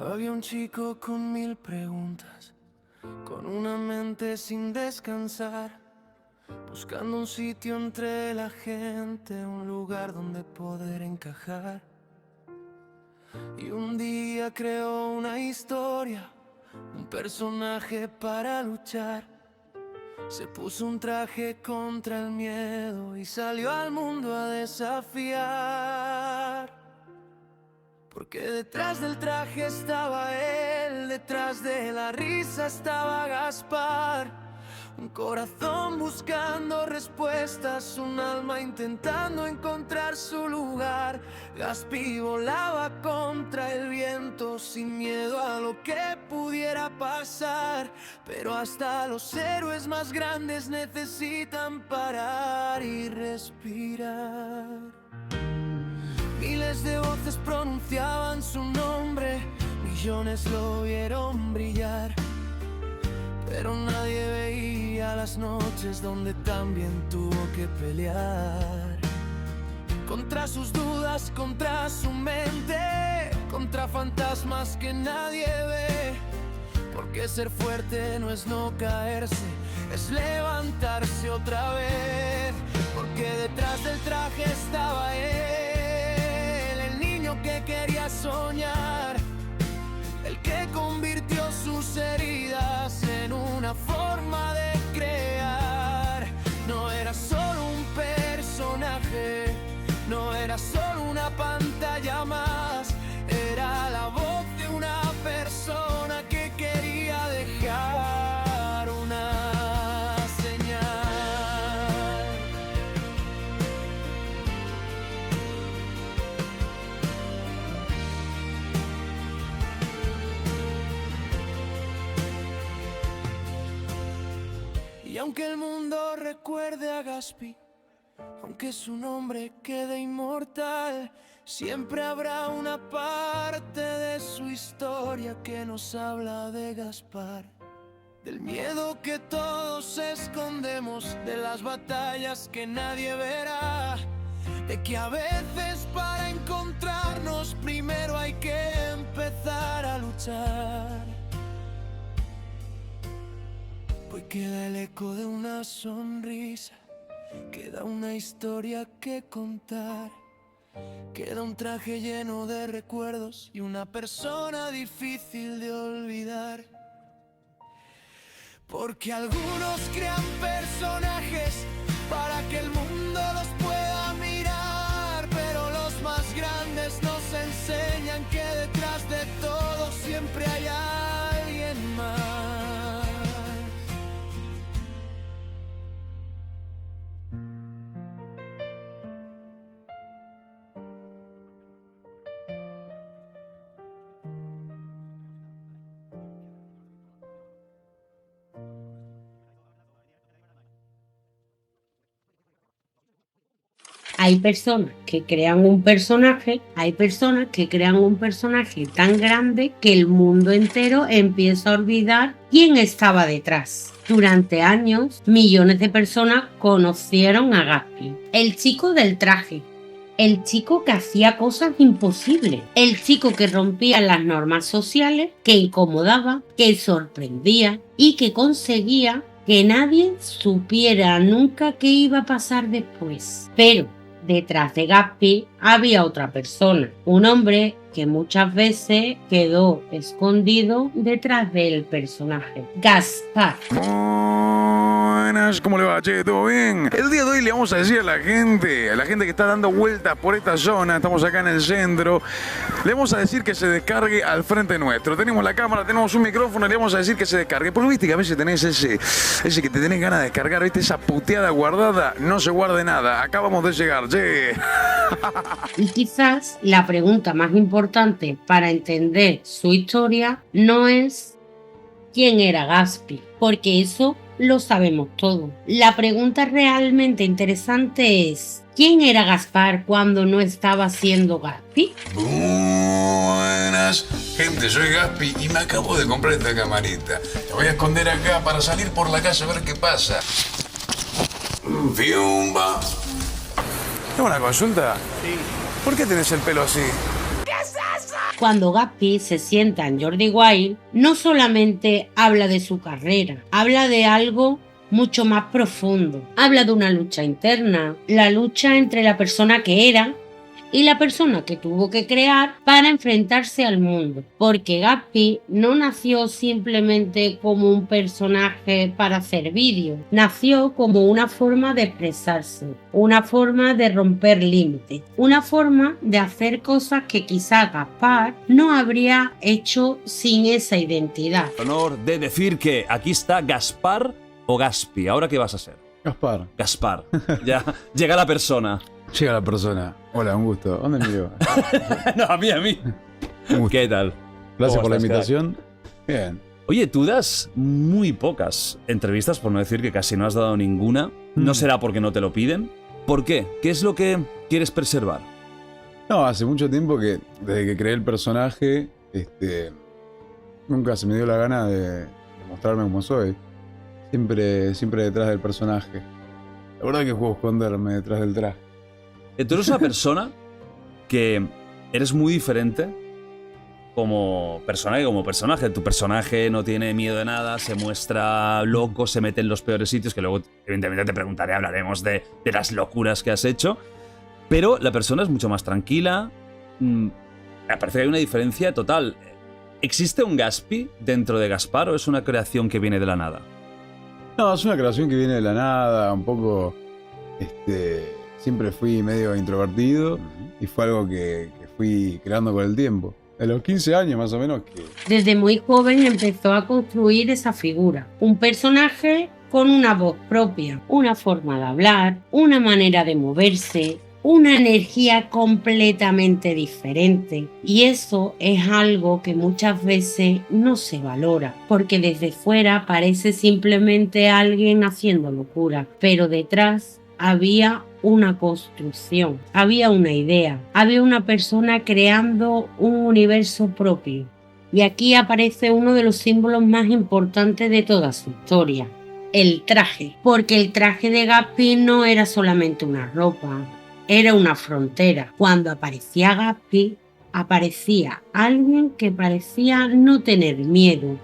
Había un chico con 1000 preguntas, con una mente sin descansar, buscando un sitio entre la gente, un lugar donde poder encajar. Y un día creó una historia, un personaje para luchar. Se puso un traje contra el miedo y salió al mundo a desafiar. Porque detrás del traje estaba él, detrás de la risa estaba Gaspar. Un corazón buscando respuestas, un alma intentando encontrar su lugar. Gaspi volaba contra el viento, sin miedo a lo que pudiera pasar. Pero hasta los héroes más grandes necesitan parar y respirar. Miles de voces pronunciaban su nombre, millones lo vieron brillar. Pero nadie veía las noches donde también tuvo que pelear. Contra sus dudas, contra su mente, contra fantasmas que nadie ve. Porque ser fuerte no es no caerse, es levantarse otra vez. Porque detrás del traje estaba él, el niño que quería soñar, el que convirtió sus heridas en una forma de crear. No era solo un personaje, no era solo una pantalla más, era la voz de una persona que quería dejar una señal. Y aunque el mundo recuerde a Gaspi, aunque su nombre quede inmortal, siempre habrá una parte de su historia que nos habla de Gaspar. Del miedo que todos escondemos, de las batallas que nadie verá, de que a veces para encontrarnos primero hay que empezar a luchar. Hoy queda el eco de una sonrisa, queda una historia que contar, queda un traje lleno de recuerdos y una persona difícil de olvidar. Porque algunos crean personajes para que el mundo los pueda mirar, pero los más grandes nos enseñan que detrás de todo siempre hay alguien más. Hay personas que crean un personaje, hay personas que crean un personaje tan grande que el mundo entero empieza a olvidar quién estaba detrás. Durante años, millones de personas conocieron a Gaspi, el chico del traje, el chico que hacía cosas imposibles, el chico que rompía las normas sociales, que incomodaba, que sorprendía y que conseguía que nadie supiera nunca qué iba a pasar después. Pero detrás de Gaspi había otra persona, un hombre que muchas veces quedó escondido detrás del personaje, Gaspar. Buenas, ¿cómo le va, che? ¿Todo bien? El día de hoy le vamos a decir a la gente que está dando vueltas por esta zona, estamos acá en el centro, le vamos a decir que se descargue al frente nuestro. Tenemos la cámara, tenemos un micrófono y le vamos a decir que se descargue. Porque viste que a veces tenés ese que te tenés ganas de descargar, viste, esa puteada guardada, no se guarde nada. Acá vamos de llegar, che. Y quizás la pregunta más importante para entender su historia no es quién era Gaspi, porque eso lo sabemos todo. La pregunta realmente interesante es ¿quién era Gaspar cuando no estaba siendo Gaspi? Buenas, gente, soy Gaspi y me acabo de comprar esta camarita. La voy a esconder acá para salir por la calle a ver qué pasa. Fiumba. ¿Tengo una consulta? Sí. ¿Por qué tenés el pelo así? ¿Qué es eso? Cuando Gaspi se sienta en Jordi Wild, no solamente habla de su carrera, habla de algo mucho más profundo. Habla de una lucha interna, la lucha entre la persona que era y la persona que tuvo que crear para enfrentarse al mundo. Porque Gaspi no nació simplemente como un personaje para hacer vídeos, nació como una forma de expresarse, una forma de romper límites, una forma de hacer cosas que quizás Gaspar no habría hecho sin esa identidad. Honor de decir que aquí está Gaspar o Gaspi. ¿Ahora qué vas a hacer? Gaspar. Gaspar. Ya llega la persona. Llega la persona. Hola, un gusto. ¿Dónde me llevo? No, a mí. Un gusto. ¿Qué tal? Gracias ¿Cómo por la estás, invitación. Bien. Oye, tú das muy pocas entrevistas, por no decir que casi no has dado ninguna. ¿No será porque no te lo piden? ¿Por qué? ¿Qué es lo que quieres preservar? No, hace mucho tiempo que, desde que creé el personaje, nunca se me dio la gana de mostrarme como soy. Siempre detrás del personaje. La verdad que juego a esconderme detrás del traje. Tú eres una persona que eres muy diferente como persona que como personaje. Tu personaje no tiene miedo de nada, se muestra loco, se mete en los peores sitios, que luego evidentemente te preguntaré, hablaremos de las locuras que has hecho. Pero la persona es mucho más tranquila. Me parece que hay una diferencia total. ¿Existe un Gaspi dentro de Gaspar o es una creación que viene de la nada? No, es una creación que viene de la nada, un poco. Siempre fui medio introvertido y fue algo que fui creando con el tiempo. A los 15 años más o menos que... Desde muy joven empezó a construir esa figura, un personaje con una voz propia, una forma de hablar, una manera de moverse, una energía completamente diferente. Y eso es algo que muchas veces no se valora, porque desde fuera parece simplemente alguien haciendo locura, pero detrás había una construcción, había una idea, había una persona creando un universo propio. Y aquí aparece uno de los símbolos más importantes de toda su historia, el traje. Porque el traje de Gaspi no era solamente una ropa, era una frontera. Cuando aparecía Gaspi, aparecía alguien que parecía no tener miedo,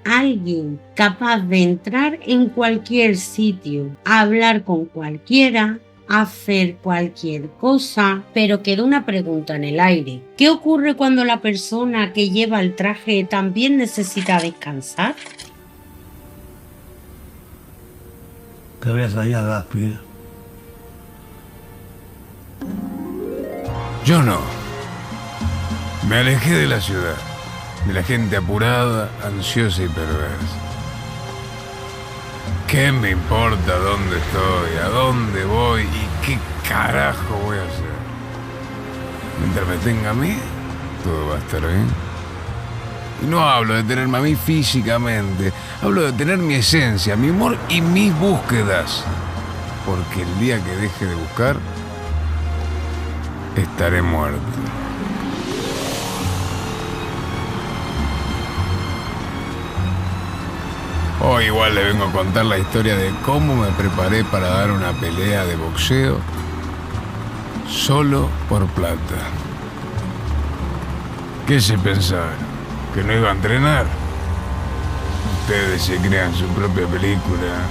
alguien capaz de entrar en cualquier sitio, hablar con cualquiera, hacer cualquier cosa. Pero quedó una pregunta en el aire. ¿Qué ocurre cuando la persona que lleva el traje también necesita descansar? ¿Qué ves allá, Gaspi? Yo no. Me alejé de la ciudad, de la gente apurada, ansiosa y perversa. ¿Qué me importa dónde estoy, a dónde voy y qué carajo voy a hacer? Mientras me tenga a mí, todo va a estar bien. Y no hablo de tenerme a mí físicamente, hablo de tener mi esencia, mi humor y mis búsquedas. Porque el día que deje de buscar, estaré muerto. Hoy igual le vengo a contar la historia de cómo me preparé para dar una pelea de boxeo solo por plata. ¿Qué se pensaban? ¿Que no iba a entrenar? Ustedes se crean su propia película.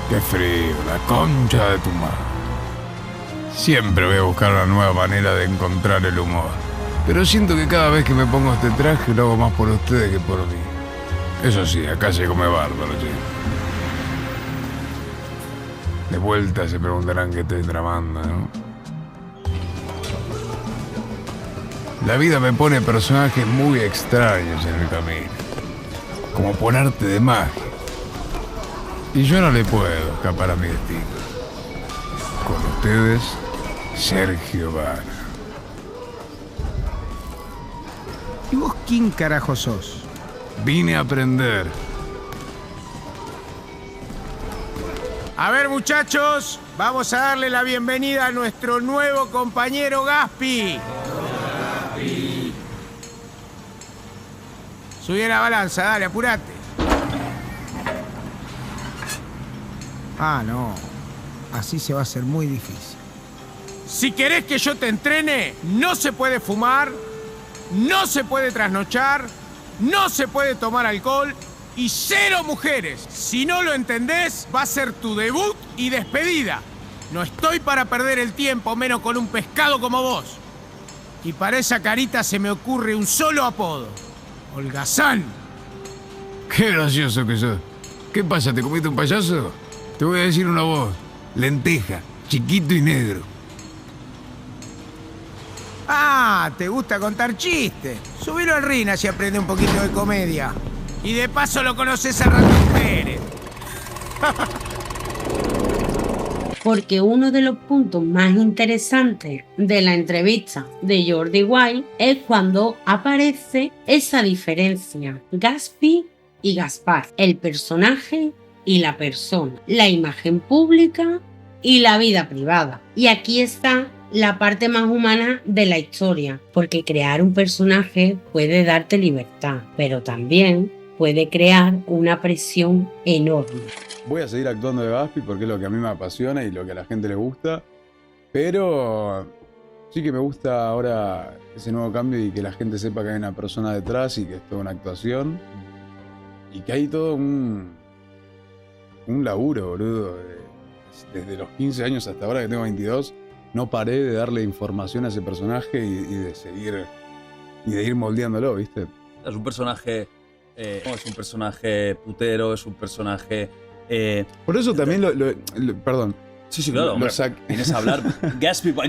Qué frío, la concha de tu madre. Siempre voy a buscar una nueva manera de encontrar el humor. Pero siento que cada vez que me pongo este traje lo hago más por ustedes que por mí. Eso sí, acá se come bárbaro, sí. De vuelta se preguntarán qué estoy tramando, ¿no? La vida me pone personajes muy extraños en el camino. Como por arte de magia. Y yo no le puedo escapar a mi destino. Con ustedes, Sergio Vara. ¿Y vos quién carajo sos? Vine a aprender. A ver, muchachos, vamos a darle la bienvenida a nuestro nuevo compañero Gaspi. Subí a la balanza, dale, apurate. Ah, no. Así se va a hacer muy difícil. Si querés que yo te entrene, no se puede fumar, no se puede trasnochar, no se puede tomar alcohol y 0 mujeres. Si no lo entendés, va a ser tu debut y despedida. No estoy para perder el tiempo, menos con un pescado como vos. Y para esa carita se me ocurre un solo apodo. Holgazán. Qué gracioso que sos. ¿Qué pasa? ¿Te comiste un payaso? Te voy a decir una voz. Lenteja, chiquito y negro. Ah, te gusta contar chistes. Subilo al ring así aprende un poquito de comedia. Y de paso lo conoces a Ratón Pérez. Porque uno de los puntos más interesantes de la entrevista de Jordi Wild es cuando aparece esa diferencia, Gaspi y Gaspar, el personaje y la persona, la imagen pública y la vida privada. Y aquí está la parte más humana de la historia, porque crear un personaje puede darte libertad, pero también puede crear una presión enorme. Voy a seguir actuando de Gaspi porque es lo que a mí me apasiona y lo que a la gente le gusta, pero sí que me gusta ahora ese nuevo cambio y que la gente sepa que hay una persona detrás y que es toda una actuación y que hay todo un laburo, boludo. Desde los 15 años hasta ahora que tengo 22, no paré de darle información a ese personaje y de seguir y de ir moldeándolo, ¿viste? Es un personaje... es un personaje putero, es un personaje... Por eso también perdón. Sí, claro. Vienes a hablar.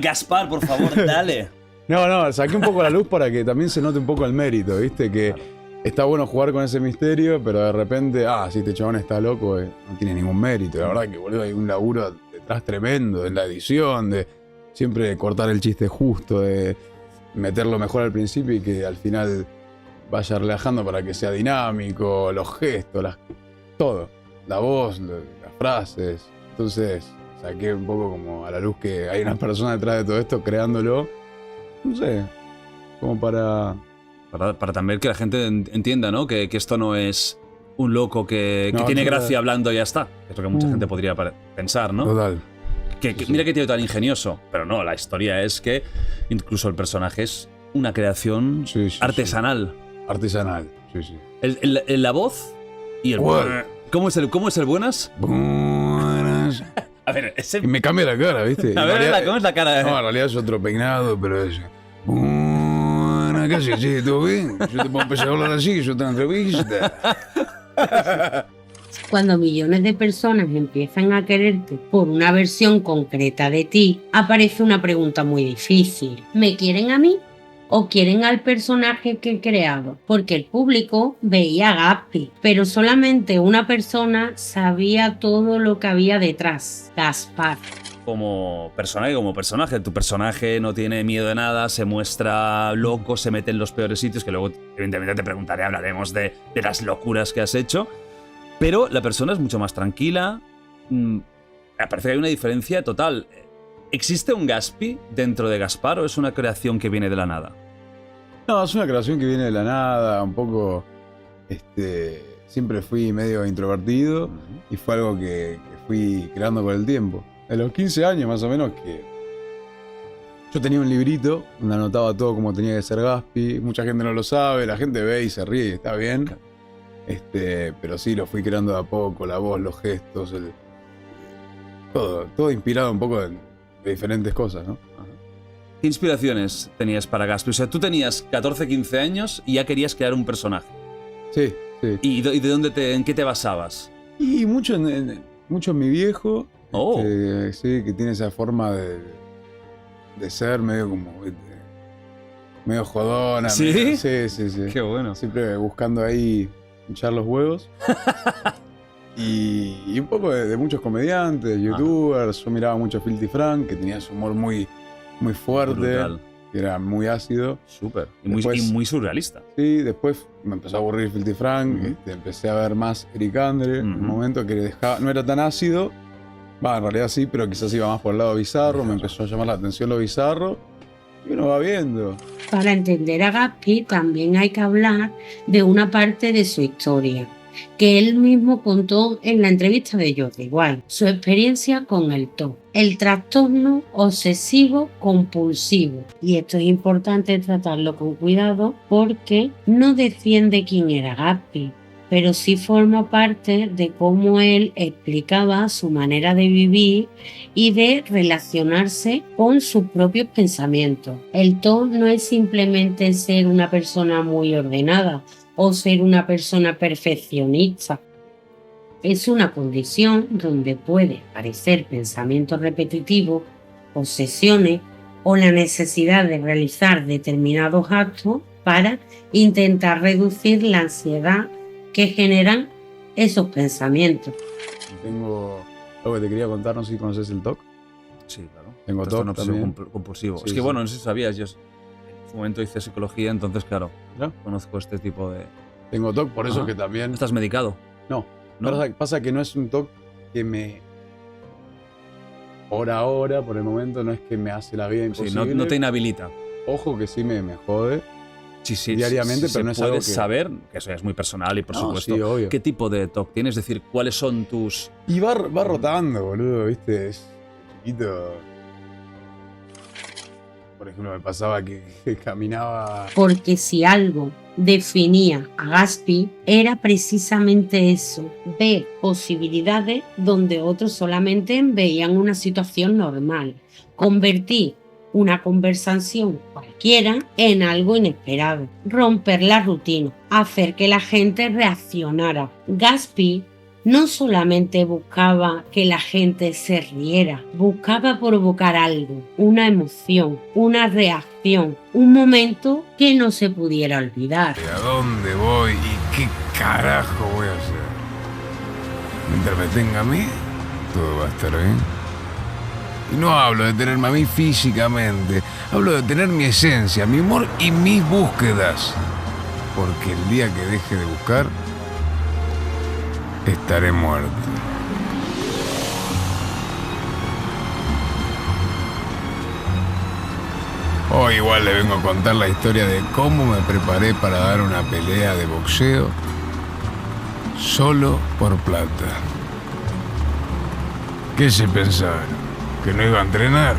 Gaspar, por favor, dale. No, saqué un poco la luz para que también se note un poco el mérito, ¿viste? Que está bueno jugar con ese misterio, pero de repente, si este chabón está loco, no tiene ningún mérito. La verdad que, boludo, hay un laburo detrás tremendo, en la edición, de siempre cortar el chiste justo, de meterlo mejor al principio y que al final vaya relajando para que sea dinámico, los gestos, todo. La voz, las frases. Entonces saqué un poco como a la luz que hay una persona detrás de todo esto creándolo. No sé, como para también que la gente entienda, ¿no? Que esto no es un loco que tiene gracia hablando y ya está. Es lo que mucha gente podría pensar, ¿no? Total. Mira qué tío tan ingenioso. Pero no, la historia es que incluso el personaje es una creación artesanal. Sí. Artesanal, sí. La voz y el... ¿Cómo es el buenas? Buenas. A ver, ese... Y me cambia la cara, ¿viste? A ver, ¿cómo es la cara? No, en realidad es otro peinado, pero es... Buenas, ¿qué haces? Sí, ¿todo bien? Yo te puedo empezar a hablar así, yo te entrevista. Cuando millones de personas empiezan a quererte por una versión concreta de ti, aparece una pregunta muy difícil. ¿Me quieren a mí o quieren al personaje que he creado? Porque el público veía a Gaspi, pero solamente una persona sabía todo lo que había detrás, Gaspar. Como personaje, tu personaje no tiene miedo de nada, se muestra loco, se mete en los peores sitios, que luego evidentemente te preguntaré, hablaremos de las locuras que has hecho, pero la persona es mucho más tranquila. Me parece que hay una diferencia total. ¿Existe un Gaspi dentro de Gaspar o es una creación que viene de la nada? No, es una creación que viene de la nada, un poco... siempre fui medio introvertido y fue algo que fui creando con el tiempo. A los 15 años más o menos que... Yo tenía un librito donde anotaba todo como tenía que ser Gaspi. Mucha gente no lo sabe, la gente ve y se ríe y está bien. Pero sí, lo fui creando de a poco, la voz, los gestos, todo inspirado un poco de diferentes cosas, ¿no? ¿Qué inspiraciones tenías para Gaspi? O sea, tú tenías 14, 15 años y ya querías crear un personaje. Sí. ¿Y de dónde en qué te basabas? Y mucho en mi viejo. Oh. Sí, que tiene esa forma de ser medio como... medio jodona. ¿Sí? Sí. Qué bueno. Siempre buscando ahí hinchar los huevos. y un poco de muchos comediantes, youtubers. Yo miraba mucho a Filthy Frank, que tenía su humor muy fuerte, brutal, que era muy ácido. Súper. Y muy surrealista. Sí, después me empezó a aburrir Filthy Frank, empecé a ver más Eric Andre, en un momento que no era tan ácido, en realidad sí, pero quizás iba más por el lado bizarro, me empezó a llamar la atención lo bizarro, y uno va viendo. Para entender a Gaspi también hay que hablar de una parte de su historia. que él mismo contó en la entrevista de Jordi Wild, su experiencia con el TOC, el trastorno obsesivo compulsivo. Y esto es importante tratarlo con cuidado porque no defiende quién era Gatsby, pero sí forma parte de cómo él explicaba su manera de vivir y de relacionarse con sus propios pensamientos. El TOC no es simplemente ser una persona muy ordenada o ser una persona perfeccionista. Es una condición donde puede aparecer pensamientos repetitivos, obsesiones o la necesidad de realizar determinados actos para intentar reducir la ansiedad que generan esos pensamientos. Tengo algo que te quería contar, no sé si conoces el TOC. Sí, claro. Tengo Trastorno TOC también. compulsivo. Sí, es que sí. bueno, no sé si sabías, yo en su momento hice psicología, entonces claro, ¿Ya? conozco este tipo de... Tengo TOC, por eso Ajá. que también... ¿Estás medicado? No, ¿No? pasa que no es un TOC que me... Por ahora, por el momento, no es que me hace la vida Sí, imposible. no te inhabilita. Ojo que sí me jode. Sí, diariamente, pero no es algo puedes que... saber, que eso es muy personal y por No, supuesto, sí, obvio. ¿qué tipo de TOC tienes? Es decir, ¿cuáles son tus...? Y va rotando, boludo, ¿viste? Es chiquito. Por ejemplo, me pasaba que caminaba... Porque si algo definía a Gatsby era precisamente eso, ver posibilidades donde otros solamente veían una situación normal, convertir una conversación cualquiera en algo inesperado, romper la rutina, hacer que la gente reaccionara. Gatsby no solamente buscaba que la gente se riera, buscaba provocar algo, una emoción, una reacción, un momento que no se pudiera olvidar. ¿A dónde voy y qué carajo voy a hacer? Mientras me tenga a mí, todo va a estar bien. Y no hablo de tenerme a mí físicamente, hablo de tener mi esencia, mi humor y mis búsquedas. Porque el día que deje de buscar, estaré muerto. Hoy igual le vengo a contar la historia de cómo me preparé para dar una pelea de boxeo solo por plata. ¿Qué se pensaron? ¿Que no iba a entrenar?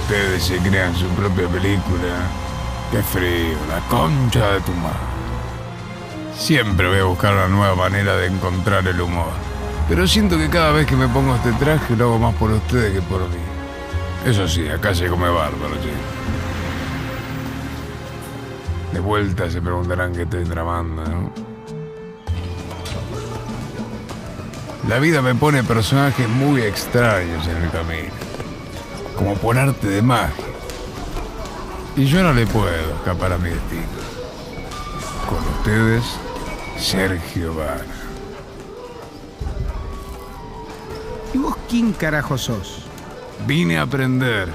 Ustedes se crean su propia película. Qué frío, la concha de tu madre. Siempre voy a buscar una nueva manera de encontrar el humor. Pero siento que cada vez que me pongo este traje lo hago más por ustedes que por mí. Eso sí, acá se come bárbaro, che. De vuelta se preguntarán qué estoy tramando, ¿no? La vida me pone personajes muy extraños en el camino. Como por arte de magia. Y yo no le puedo escapar a mi destino. Con ustedes, Sergio Vara. ¿Y vos quién carajo sos? Vine a aprender.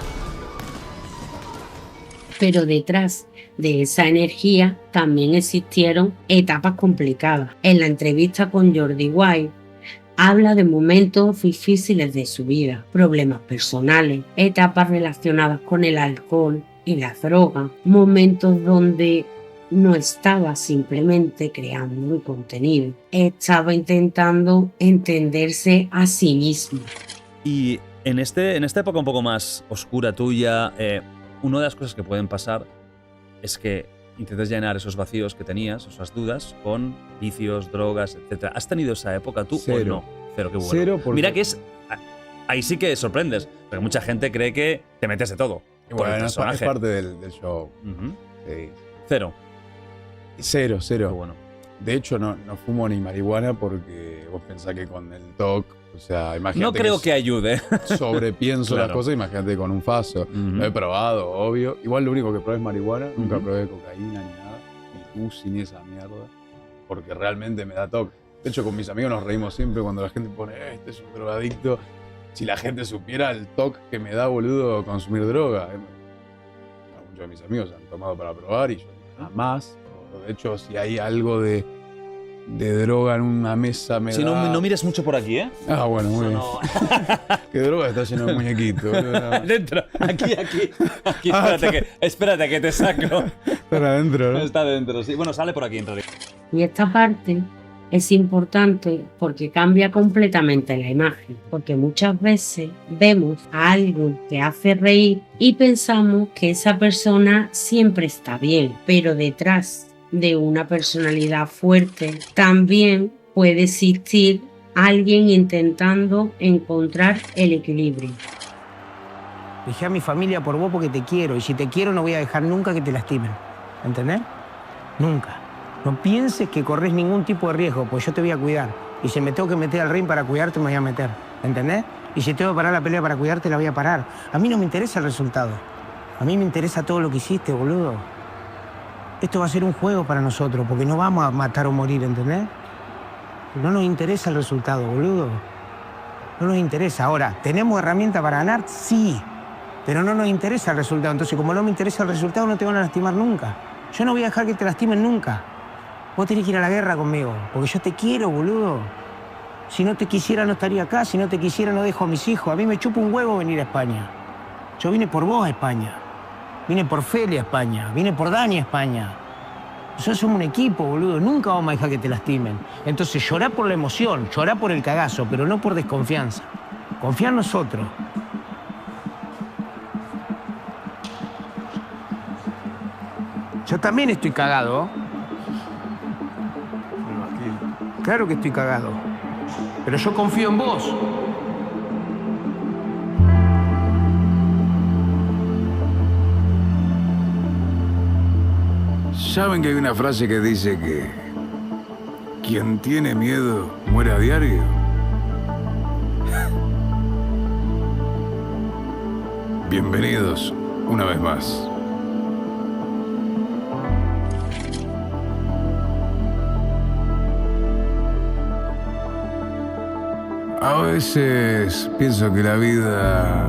Pero detrás de esa energía también existieron etapas complicadas. En la entrevista con Jordi Wild, habla de momentos difíciles de su vida, problemas personales, etapas relacionadas con el alcohol y la droga, momentos donde no estaba simplemente creando un contenido, estaba intentando entenderse a sí mismo. Y en esta época un poco más oscura tuya, una de las cosas que pueden pasar es que intentas llenar esos vacíos que tenías, esas dudas, con vicios, drogas, etc. ¿Has tenido esa época tú Cero. o no? Cero, qué bueno. Cero porque... Mira que ahí sí que sorprendes, porque mucha gente cree que te metes de todo. Por el Bueno, es personaje. parte del show. Ujú. Sí. Cero. Cero. Qué bueno. De hecho, no fumo ni marihuana porque vos pensás que con el TOC, o sea, imagínate. No creo que ayude. Sobrepienso Claro. las cosas, imagínate con un faso. Ujú. Lo he probado, obvio. Igual lo único que probé es marihuana, nunca Ujú. probé cocaína ni nada, ni pussy ni esa mierda, porque realmente me da TOC. De hecho, con mis amigos nos reímos siempre cuando la gente pone, este es un drogadicto. Si la gente supiera el TOC que me da, boludo, consumir droga. Muchos de mis amigos han tomado para probar y yo jamás. De hecho, si hay algo de droga en una mesa me Si da... no mires mucho por aquí, ¿eh? Ah, bueno, muy bien. No. ¿Qué droga está lleno de muñequitos? boludo? Dentro, aquí. Espérate que te saco. Están adentro, ¿no? Está dentro, sí. Bueno, sale por aquí en realidad. Y esta parte es importante porque cambia completamente la imagen, porque muchas veces vemos a alguien que hace reír y pensamos que esa persona siempre está bien, pero detrás de una personalidad fuerte también puede existir alguien intentando encontrar el equilibrio. Dejé a mi familia por vos porque te quiero, y si te quiero no voy a dejar nunca que te lastimen. ¿Entendés? Nunca. No pienses que corres ningún tipo de riesgo, pues yo te voy a cuidar. Y si me tengo que meter al ring para cuidarte, me voy a meter. ¿Entendés? Y si tengo que parar la pelea para cuidarte, la voy a parar. A mí no me interesa el resultado. A mí me interesa todo lo que hiciste, boludo. Esto va a ser un juego para nosotros, porque no vamos a matar o morir, ¿entendés? No nos interesa el resultado, boludo. No nos interesa. Ahora, ¿tenemos herramientas para ganar? Sí. Pero no nos interesa el resultado. Entonces, como no me interesa el resultado, no te van a lastimar nunca. Yo no voy a dejar que te lastimen nunca. Vos tenés que ir a la guerra conmigo, porque yo te quiero, boludo. Si no te quisiera, no estaría acá. Si no te quisiera, no dejo a mis hijos. A mí me chupa un huevo venir a España. Yo vine por vos a España. Vine por Feli a España. Vine por Dani a España. Nosotros somos un equipo, boludo. Nunca vamos a dejar que te lastimen. Entonces, llorá por la emoción, llorá por el cagazo, pero no por desconfianza. Confía en nosotros. Yo también estoy cagado. Claro que estoy cagado. Pero yo confío en vos. ¿Saben que hay una frase que dice que quien tiene miedo muere a diario? Bienvenidos una vez más. A veces pienso que la vida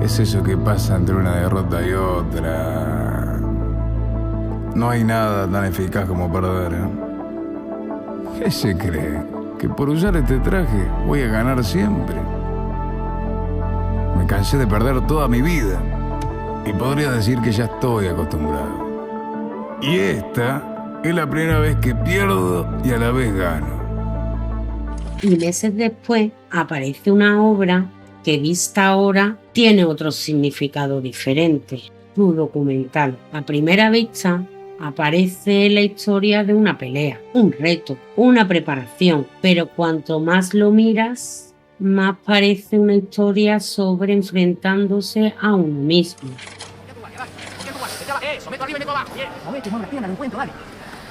es eso que pasa entre una derrota y otra. No hay nada tan eficaz como perder, ¿eh? ¿Qué se cree? ¿Que por usar este traje voy a ganar siempre? Me cansé de perder toda mi vida y podría decir que ya estoy acostumbrado. Y esta es la primera vez que pierdo y a la vez gano. Y meses después aparece una obra que vista ahora tiene otro significado diferente, su documental. A primera vista aparece la historia de una pelea, un reto, una preparación, pero cuanto más lo miras, más parece una historia sobre enfrentándose a uno mismo. Eso, meto arriba y meto abajo. Bien. Movete, mueve la pierna, lo encuentro, dale.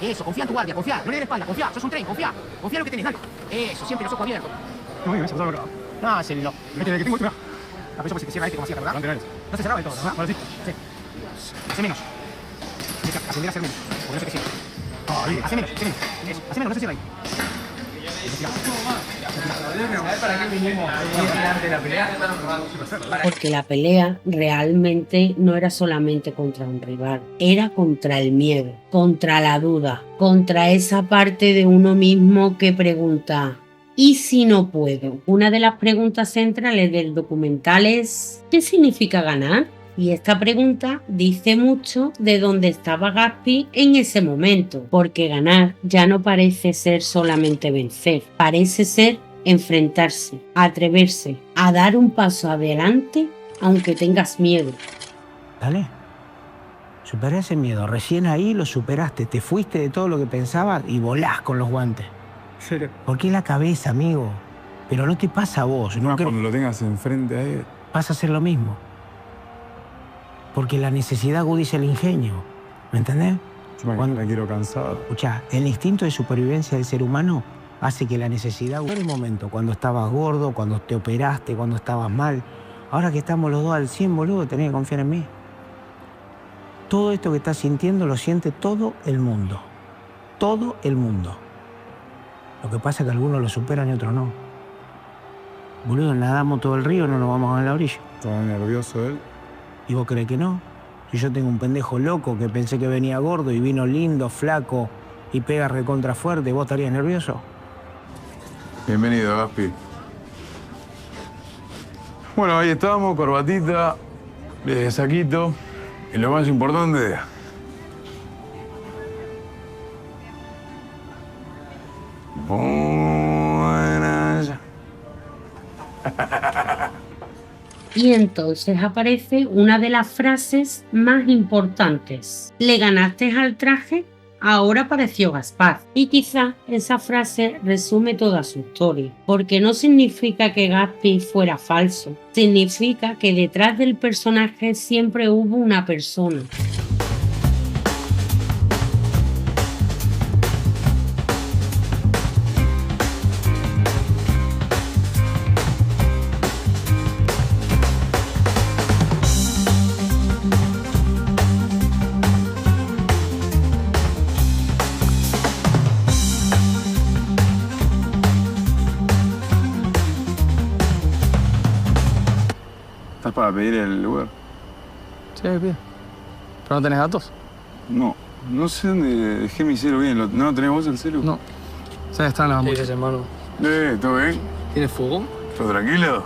Eso, confía en tu guardia, confía. No le des la espalda, confía. Sos un tren, confía. Confía en lo que tenés, dale. Eso, siempre los ojos abiertos. No, eso, solo acá. No, es el no. Mete que tengo esto, a veces se te cierra este como cierra, ¿verdad? No se cerraba del todo, ¿verdad? Bueno, sí. Sí. Hace menos. Aprender a hacer menos, porque no se te cierra. Ahí. Hace menos, hace menos. Eso, hace menos, no se cierra ahí. Porque la pelea realmente no era solamente contra un rival, era contra el miedo, contra la duda, contra esa parte de uno mismo que pregunta, ¿y si no puedo? Una de las preguntas centrales del documental es, ¿qué significa ganar? Y esta pregunta dice mucho de dónde estaba Gaspi en ese momento, porque ganar ya no parece ser solamente vencer, parece ser enfrentarse, atreverse, a dar un paso adelante aunque tengas miedo. Dale, supera ese miedo, recién ahí lo superaste, te fuiste de todo lo que pensabas y volás con los guantes. ¿Serio? Porque es la cabeza, amigo, pero no te pasa a vos. No, cuando lo tengas enfrente a él. Vas a hacer lo mismo. Porque la necesidad agudiza el ingenio, ¿me entendés? Yo me quiero cansar. Escuchá, el instinto de supervivencia del ser humano hace que la necesidad... En el momento, cuando estabas gordo, cuando te operaste, cuando estabas mal. Ahora que estamos los dos al 100, boludo, tenés que confiar en mí. Todo esto que estás sintiendo lo siente todo el mundo. Todo el mundo. Lo que pasa es que algunos lo superan y otros no. Boludo, nadamos todo el río, no nos vamos a la orilla. ¿Estaba nervioso él? ¿Y vos crees que no? Si yo tengo un pendejo loco que pensé que venía gordo y vino lindo, flaco y pega recontra fuerte, ¿vos estarías nervioso? Bienvenido, Gaspi. Bueno, ahí estamos, corbatita, saquito. Y lo más importante, Buenas. Y entonces aparece una de las frases más importantes. Le ganaste al traje, ahora apareció Gaspar. Y quizá esa frase resume toda su historia, porque no significa que Gaspi fuera falso, significa que detrás del personaje siempre hubo una persona. ¿Estás para pedir el Uber? Sí, bien. ¿Pero no tenés datos? No, no sé dónde dejé mi celu bien. ¿No lo tenés vos el celu? No. ¿Sabes? Está en la bambucha. hermano. ¿Todo bien? ¿Tienes fuego? ¿Todo tranquilo?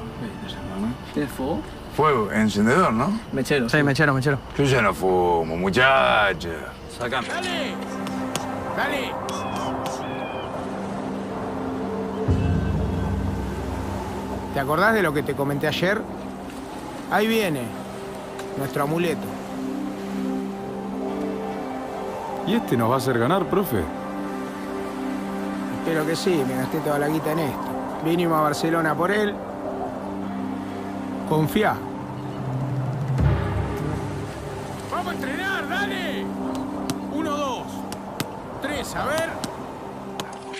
¿Tienes fuego? Fuego, encendedor, ¿no? Mechero. Sí, mechero. Yo ya no fumo, muchacha. Sácame. ¡Dale! ¡Dale! ¿Te acordás de lo que te comenté ayer? Ahí viene, nuestro amuleto. ¿Y este nos va a hacer ganar, profe? Espero que sí, me gasté toda la guita en esto. Vinimos a Barcelona por él. Confía. ¡Vamos a entrenar, dale! 1, 2, 3, a ver.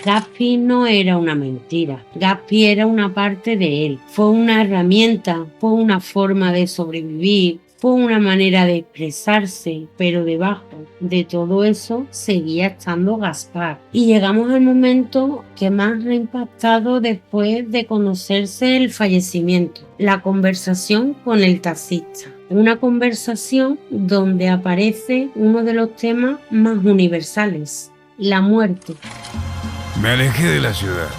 Gaspi no era una mentira, Gaspi era una parte de él, fue una herramienta, fue una forma de sobrevivir, fue una manera de expresarse, pero debajo de todo eso seguía estando Gaspar. Y llegamos al momento que más ha impactado después de conocerse el fallecimiento, la conversación con el taxista. Una conversación donde aparece uno de los temas más universales, la muerte. Me alejé de la ciudad,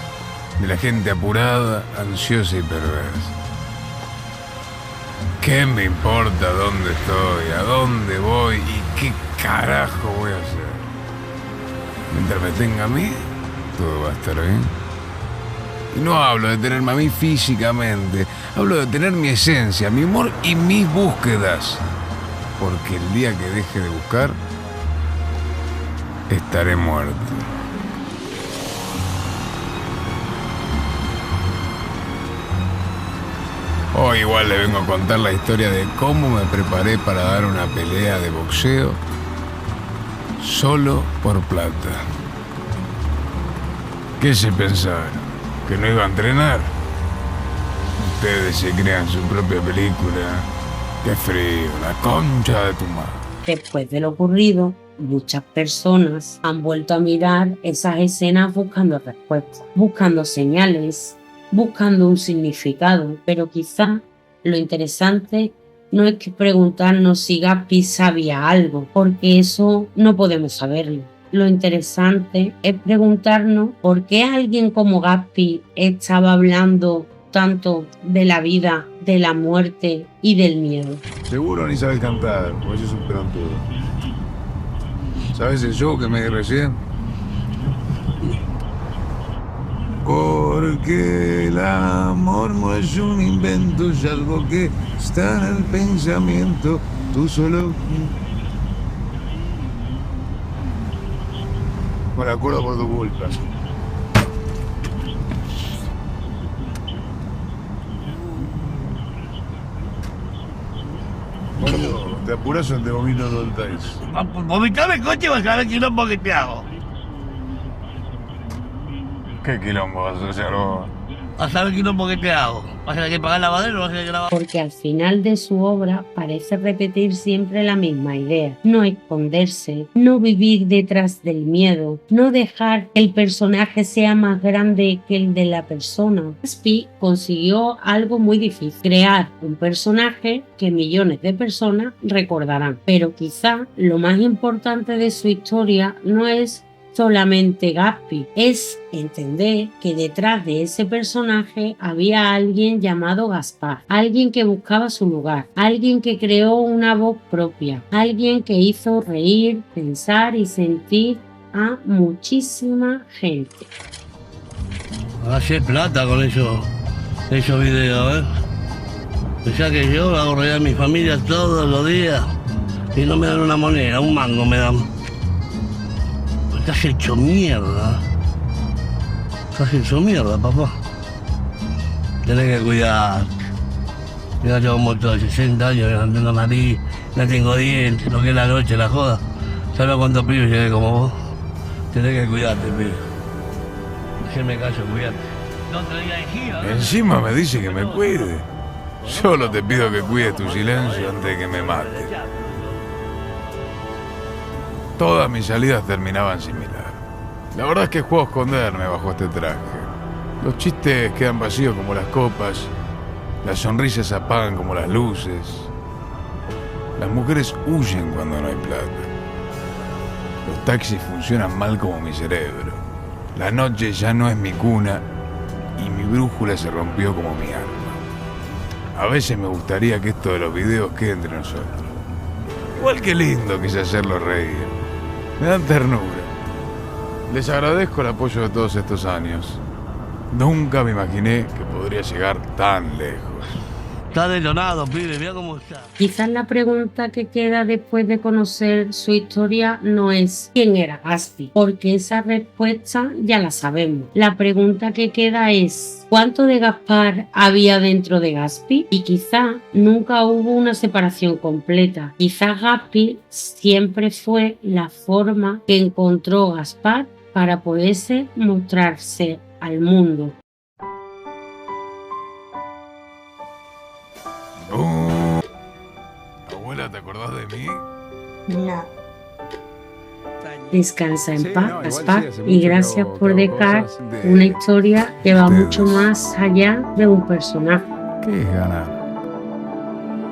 de la gente apurada, ansiosa y perversa. ¿Qué me importa dónde estoy, a dónde voy y qué carajo voy a hacer? Mientras me tenga a mí, todo va a estar bien. Y no hablo de tenerme a mí físicamente, hablo de tener mi esencia, mi humor y mis búsquedas. Porque el día que deje de buscar, estaré muerto. Hoy igual le vengo a contar la historia de cómo me preparé para dar una pelea de boxeo solo por plata. ¿Qué se pensaban? ¿Que no iba a entrenar? Ustedes se crean su propia película. Qué frío, la concha de tu madre. Después de lo ocurrido, muchas personas han vuelto a mirar esas escenas buscando respuestas, buscando señales, buscando un significado, pero quizá lo interesante no es que preguntarnos si Gaspi sabía algo, porque eso no podemos saberlo. Lo interesante es preguntarnos por qué alguien como Gaspi estaba hablando tanto de la vida, de la muerte y del miedo. Seguro ni sabes cantar, pues eso superan todo. ¿Sabes el show que me di recién? Porque el amor no es un invento, es algo que está en el pensamiento. Tú solo... Me acuerdo por tu culpa. Bueno, ¿te apuras o te vomito todo el país? Vomitame el coche y vas a ver quilombo que te hago. ¿Qué quilombo vas a hacer vos? Vas a ver quilombo que te hago. Vas a tener que pagar lavadero, vas a tener que lavar. Porque al final de su obra parece repetir siempre la misma idea. No esconderse, no vivir detrás del miedo, no dejar que el personaje sea más grande que el de la persona. Gaspi consiguió algo muy difícil, crear un personaje que millones de personas recordarán. Pero quizá lo más importante de su historia no es solamente Gaspi, es entender que detrás de ese personaje había alguien llamado Gaspar, alguien que buscaba su lugar, alguien que creó una voz propia, alguien que hizo reír, pensar y sentir a muchísima gente. Hacé plata con esos videos, Pensá que yo hago reír a mi familia todos los días y no me dan una moneda, un mango me dan. Estás hecho mierda. Estás hecho mierda, papá. Tenés que cuidar. Yo tengo un montón de 60 años, no tengo nariz, no tengo dientes, lo que es la noche, la joda. ¿Sabes cuántos pibes llegué como vos? Tenés que cuidarte, pibe. Hacerme caso, cuidarte. No te digas ejido, Encima me dice que me cuide. Solo te pido que cuides tu silencio antes de que me mate. Todas mis salidas terminaban similar. La verdad es que juego a esconderme bajo este traje. Los chistes quedan vacíos como las copas. Las sonrisas se apagan como las luces. Las mujeres huyen cuando no hay plata. Los taxis funcionan mal como mi cerebro. La noche ya no es mi cuna y mi brújula se rompió como mi alma. A veces me gustaría que esto de los videos quede entre nosotros. Igual que lindo quise hacerlo reír. Me dan ternura. Les agradezco el apoyo de todos estos años. Nunca me imaginé que podría llegar tan lejos. Está detonado, pibe, mira cómo está. Quizás la pregunta que queda después de conocer su historia no es ¿quién era Gaspi? Porque esa respuesta ya la sabemos. La pregunta que queda es ¿cuánto de Gaspar había dentro de Gaspi? Y quizá nunca hubo una separación completa. Quizás Gaspi siempre fue la forma que encontró Gaspar para poderse mostrarse al mundo. Abuela, ¿te acordás de mí? No. Descansa en Sí, paz, no, igual Gaspar, sí, hace y mucho gracias que por hago dejar cosas de una historia que va ustedes. mucho más allá de un personaje. ¿Qué es ganar?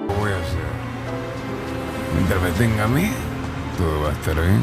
¿Qué voy a hacer? Mientras me tenga a mí, todo va a estar bien.